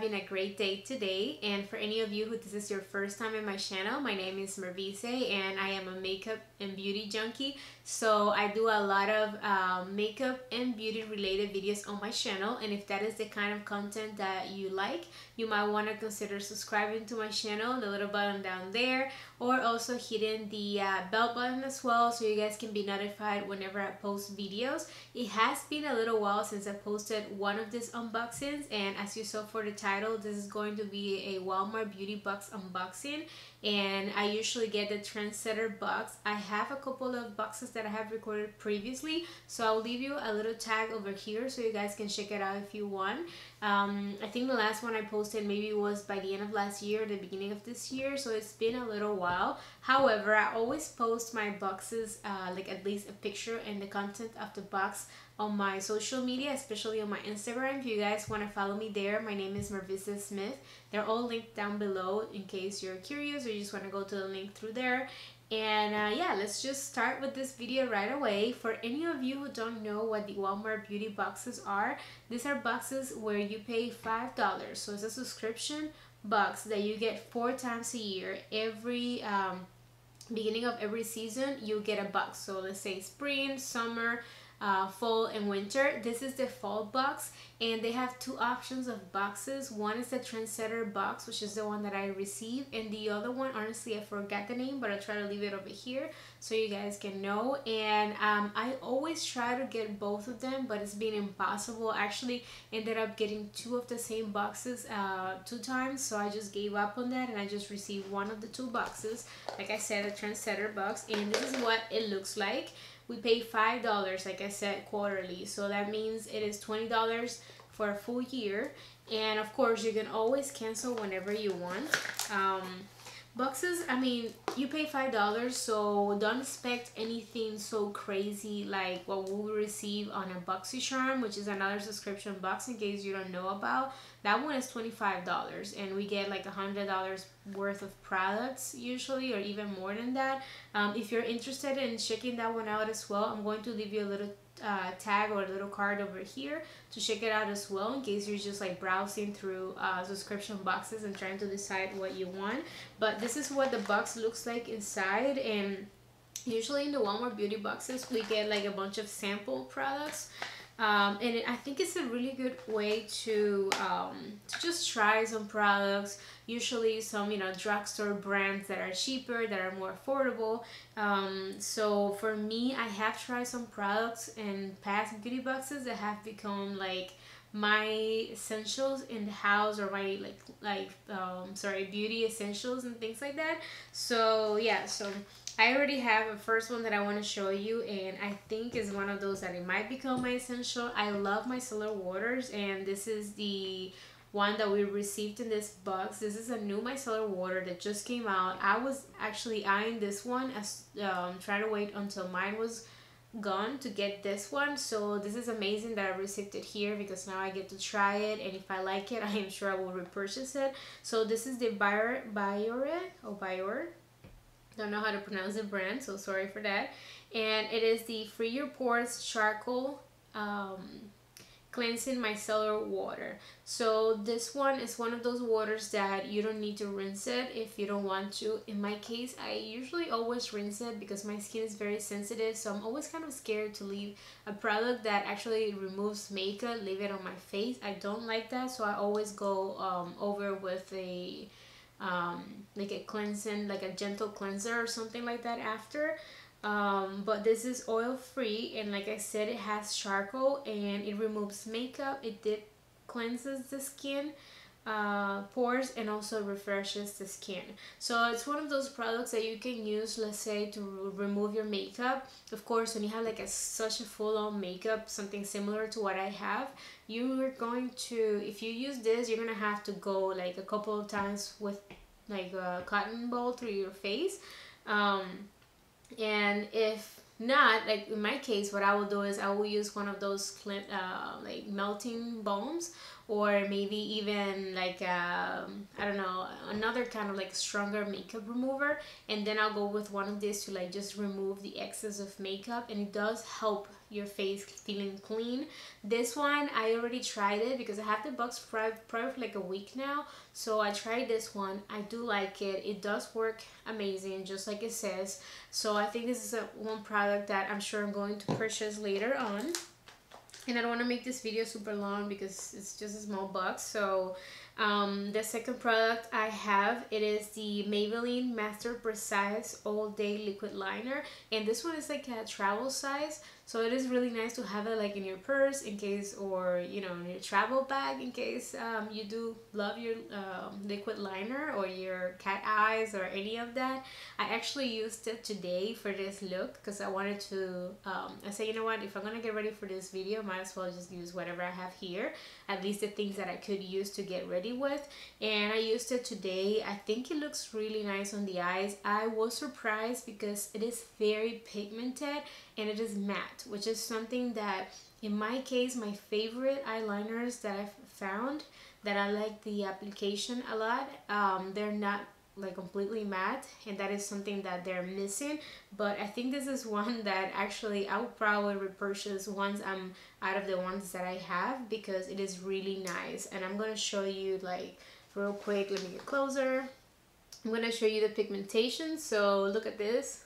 having a great day today. And for any of you who this is your first time in my channel, my name is Mervice and I am a makeup and beauty junkie. So I do a lot of makeup and beauty related videos on my channel, and if that is the kind of content that you like, you might want to consider subscribing to my channel, the little button down there, or also hitting the bell button as well so you guys can be notified whenever I post videos. It has been a little while since I posted one of these unboxings, and as you saw for the title, this is going to be a Walmart beauty box unboxing, and I usually get the Trendsetter box. I have a couple of boxes that I have recorded previously, so I'll leave you a little tag over here so you guys can check it out if you want. I think the last one I posted maybe was by the end of last year, the beginning of this year, so it's been a little while. However, I always post my boxes, like at least a picture and the content of the box on my social media, especially on my Instagram. If you guys want to follow me there, my name is Mervice Smith. They're all linked down below in case you're curious or you just want to go to the link through there. And yeah, let's just start with this video right away. For any of you who don't know what the Walmart beauty boxes are, these are boxes where you pay $5. So it's a subscription box that you get 4 times a year. Every beginning of every season you get a box. So let's say spring, summer, fall and winter. This is the fall box, and they have 2 options of boxes. One is the Trendsetter box, which is the one that I received, and the other one, honestly I forgot the name, but I'll try to leave it over here so you guys can know. And I always try to get both of them, but it's been impossible. I actually ended up getting 2 of the same boxes 2 times, so I just gave up on that and I just received one of the 2 boxes, like I said, a Trendsetter box. And this is what it looks like. We pay $5, like I said, quarterly, so that means it is $20 for a full year. And of course you can always cancel whenever you want. Boxes, I mean, you pay $5, so don't expect anything so crazy like what we will receive on a BoxyCharm, which is another subscription box in case you don't know about. That one is $25, and we get like $100 worth of products usually, or even more than that. If you're interested in checking that one out as well, I'm going to leave you a little tag or a little card over here to check it out as well, in case you're just like browsing through subscription boxes and trying to decide what you want. But this is what the box looks like inside, and usually in the Walmart beauty boxes we get like a bunch of sample products. I think it's a really good way to just try some products, usually some, you know, drugstore brands that are cheaper, that are more affordable. So for me, I have tried some products in past beauty boxes that have become like my essentials in the house, or my beauty essentials and things like that. So yeah, so I already have a first one that I want to show you, and I think is one of those that it might become my essential. I love my Miscellar Waters, and this is the one that we received in this box. This is a new Miscellar Water that just came out. I was actually eyeing this one as trying to wait until mine was gone to get this one. So this is amazing that I received it here, because now I get to try it, and if I like it, I am sure I will repurchase it. So this is the Biore, don't know how to pronounce the brand, so sorry for that. And it is the Free Your Pores Charcoal Cleansing Micellar Water. So this one is one of those waters that you don't need to rinse it if you don't want to. In my case, I usually always rinse it because my skin is very sensitive, so I'm always kind of scared to leave a product that actually removes makeup, leave it on my face. I don't like that, so I always go over with a like a cleansing, like a gentle cleanser or something like that after. But this is oil free, and like I said, it has charcoal and it removes makeup. It cleanses the skin pores, and also refreshes the skin. So it's one of those products that you can use, let's say, to remove your makeup. Of course, when you have like such a full-on makeup, something similar to what I have, you're going to, if you use this, you're gonna have to go like a couple of times with like a cotton ball through your face. And if not, like in my case, what I will do is I will use one of those like melting balms, or maybe even like I don't know, another kind of like stronger makeup remover, and then I'll go with one of these to like just remove the excess of makeup, and it does help your face feeling clean. This one I already tried it because I have the box probably for like a week now, so I tried this one. I do like it. It does work amazing, just like it says. So I think this is one product that I'm sure I'm going to purchase later on. And I don't want to make this video super long because it's just a small box. So the second product I have, it is the Maybelline Master Precise All Day Liquid Liner, and this one is like a travel size, so it is really nice to have it like in your purse in case, or you know, in your travel bag in case you do love your liquid liner or your cat eyes or any of that. I actually used it today for this look because I wanted to I said, you know what, if I'm gonna get ready for this video, might as well just use whatever I have here, at least the things that I could use to get ready with. And I used it today. I think it looks really nice on the eyes. I was surprised because it is very pigmented and it is matte, which is something that in my case, my favorite eyeliners that I've found that I like the application a lot, they're not like completely matte, and that is something that they're missing. But I think this is one that actually I will probably repurchase once I'm out of the ones that I have, because it is really nice. And I'm gonna show you like real quick, let me get closer. I'm gonna show you the pigmentation. So look at this,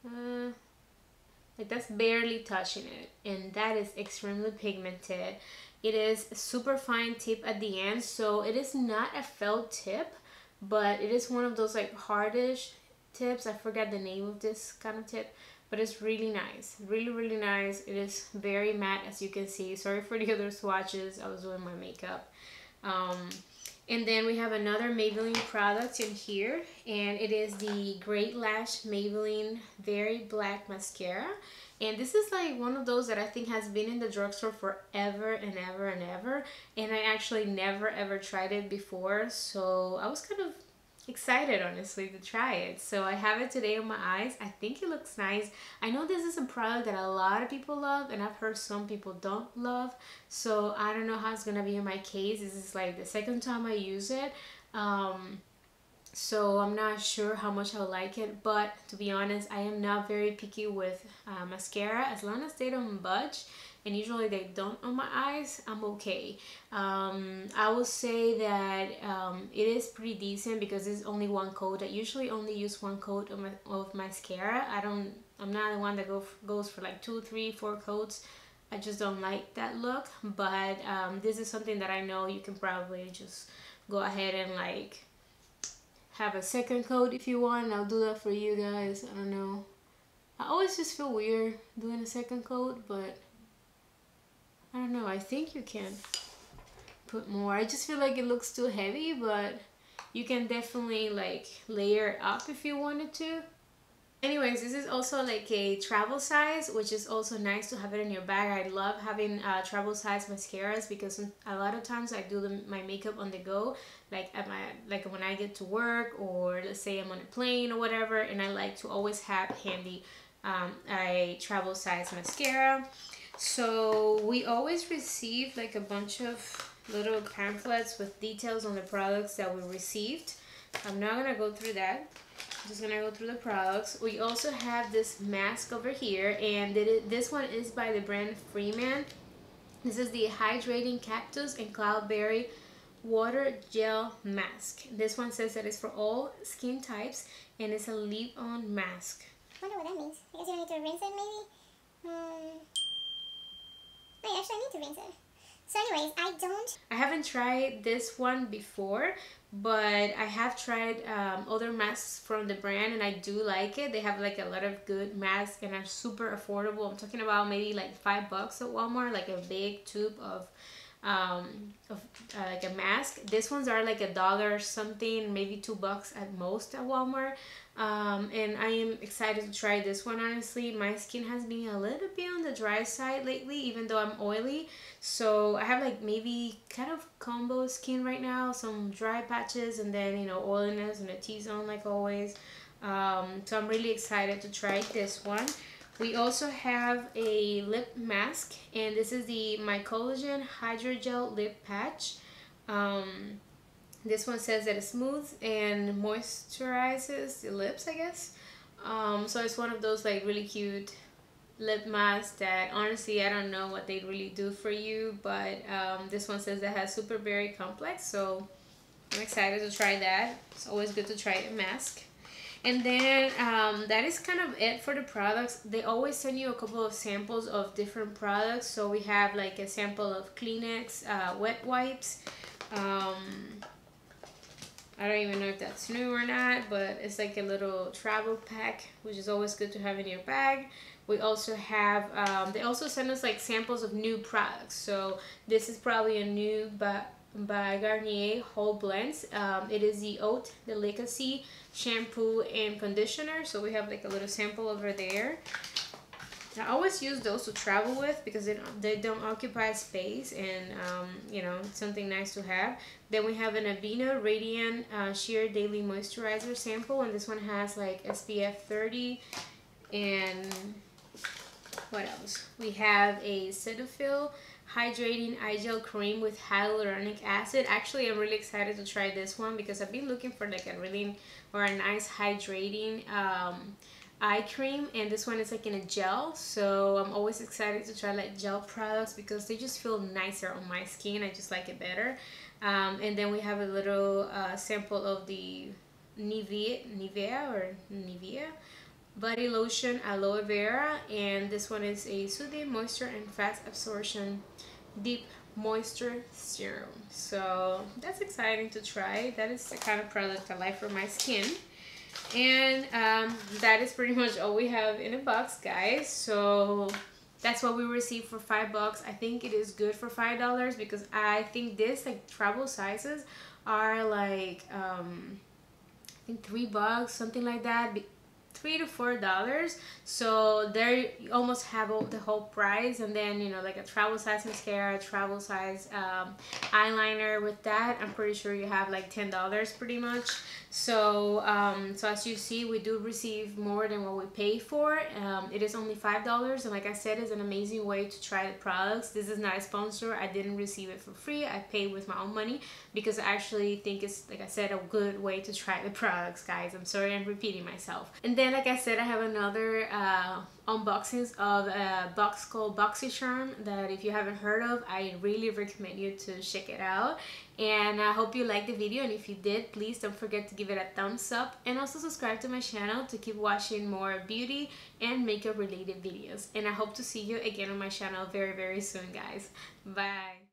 like that's barely touching it, and that is extremely pigmented. It is a super fine tip at the end, so it is not a felt tip, but it is one of those like hardish tips. I forgot the name of this kind of tip, but it's really nice, really nice. It is very matte, as you can see. Sorry for the other swatches, I was doing my makeup. And then we have another Maybelline product in here, and it is the Great Lash Maybelline Very Black Mascara. And this is like one of those that I think has been in the drugstore forever and ever and ever, and I actually never ever tried it before, so I was kind of excited honestly to try it. So I have it today on my eyes. I think it looks nice. I know this is a product that a lot of people love, and I've heard some people don't love, so I don't know how it's gonna be in my case. This is like the second time I use it, so I'm not sure how much I'll like it. But to be honest, I am not very picky with mascara. As long as they don't budge, and usually they don't on my eyes, I'm okay. I will say that it is pretty decent because it's only one coat. I usually only use one coat of mascara. I'm not the one that goes for like 2, 3, 4 coats. I just don't like that look. But this is something that I know you can probably just go ahead and like have a second coat if you want. I'll do that for you guys. I don't know, I always just feel weird doing a second coat, but I don't know, I think you can put more. I just feel like it looks too heavy, but you can definitely like layer it up if you wanted to. Anyways, this is also like a travel size, which is also nice to have it in your bag. I love having travel size mascaras because a lot of times I do my makeup on the go, like when I get to work, or let's say I'm on a plane or whatever, and I like to always have handy a travel size mascara. So we always receive like a bunch of little pamphlets with details on the products that we received. I'm not gonna go through that. I'm just gonna go through the products. We also have this mask over here, and this one is by the brand Freeman. This is the Hydrating Cactus and Cloudberry Water Gel Mask. This one says that it's for all skin types, and it's a leave-on mask. I wonder what that means. I guess you don't need to rinse it, maybe? Wait, actually I need to rinse it. So anyways, I haven't tried this one before, but I have tried other masks from the brand, and I do like it. They have like a lot of good masks and are super affordable. I'm talking about maybe like $5 at Walmart, like a big tube of like a mask. These ones are like $1 something, maybe $2 at most at Walmart. And I am excited to try this one. Honestly, my skin has been a little bit on the dry side lately, even though I'm oily. So I have like maybe kind of combo skin right now, some dry patches, and then, you know, oiliness and a T-zone like always. So I'm really excited to try this one. We also have a lip mask, and this is the My Collagen Hydrogel Lip Patch. This one says that it smooths and moisturizes the lips, I guess. So it's one of those like really cute lip masks that honestly I don't know what they really do for you, but this one says that has super berry complex, so I'm excited to try that. It's always good to try a mask. And then that is kind of it for the products. They always send you a couple of samples of different products. So we have like a sample of Kleenex wet wipes. I don't even know if that's new or not, but it's like a little travel pack, which is always good to have in your bag. We also have, they also send us like samples of new products. So this is probably a new by Garnier whole blends. It is the Haute Delicacy shampoo and conditioner, so we have like a little sample over there. I always use those to travel with because they don't occupy space, and you know, it's something nice to have. Then we have an Avena Radiant Sheer Daily Moisturizer sample, and this one has like SPF 30. And what else? We have a Cetaphil Hydrating Eye Gel Cream with Hyaluronic Acid. Actually, I'm really excited to try this one because I've been looking for like a really or a nice hydrating eye cream, and this one is like in a gel, so I'm always excited to try like gel products because they just feel nicer on my skin. I just like it better. And then we have a little sample of the Nivea body lotion aloe vera, and this one is a soothing moisture and fat absorption deep moisture serum. So that's exciting to try. That is the kind of product I like for my skin. And that is pretty much all we have in a box, guys. So that's what we received for $5. I think it is good for $5 because I think this like travel sizes are like I think $3, something like that. $3 to $4, so there you almost have the whole price. And then, you know, like a travel size mascara, travel size eyeliner. With that, I'm pretty sure you have like $10 pretty much. So so as you see, we do receive more than what we pay for. It is only $5, and like I said, it's an amazing way to try the products. This is not a sponsor. I didn't receive it for free. I paid with my own money because I actually think it's, like I said, a good way to try the products, guys. I'm sorry I'm repeating myself. And then, like I said, I have another unboxings of a box called BoxyCharm that if you haven't heard of, I really recommend you to check it out. And I hope you liked the video, and if you did, please don't forget to give it a thumbs up and also subscribe to my channel to keep watching more beauty and makeup related videos. And I hope to see you again on my channel very, very soon, guys. Bye.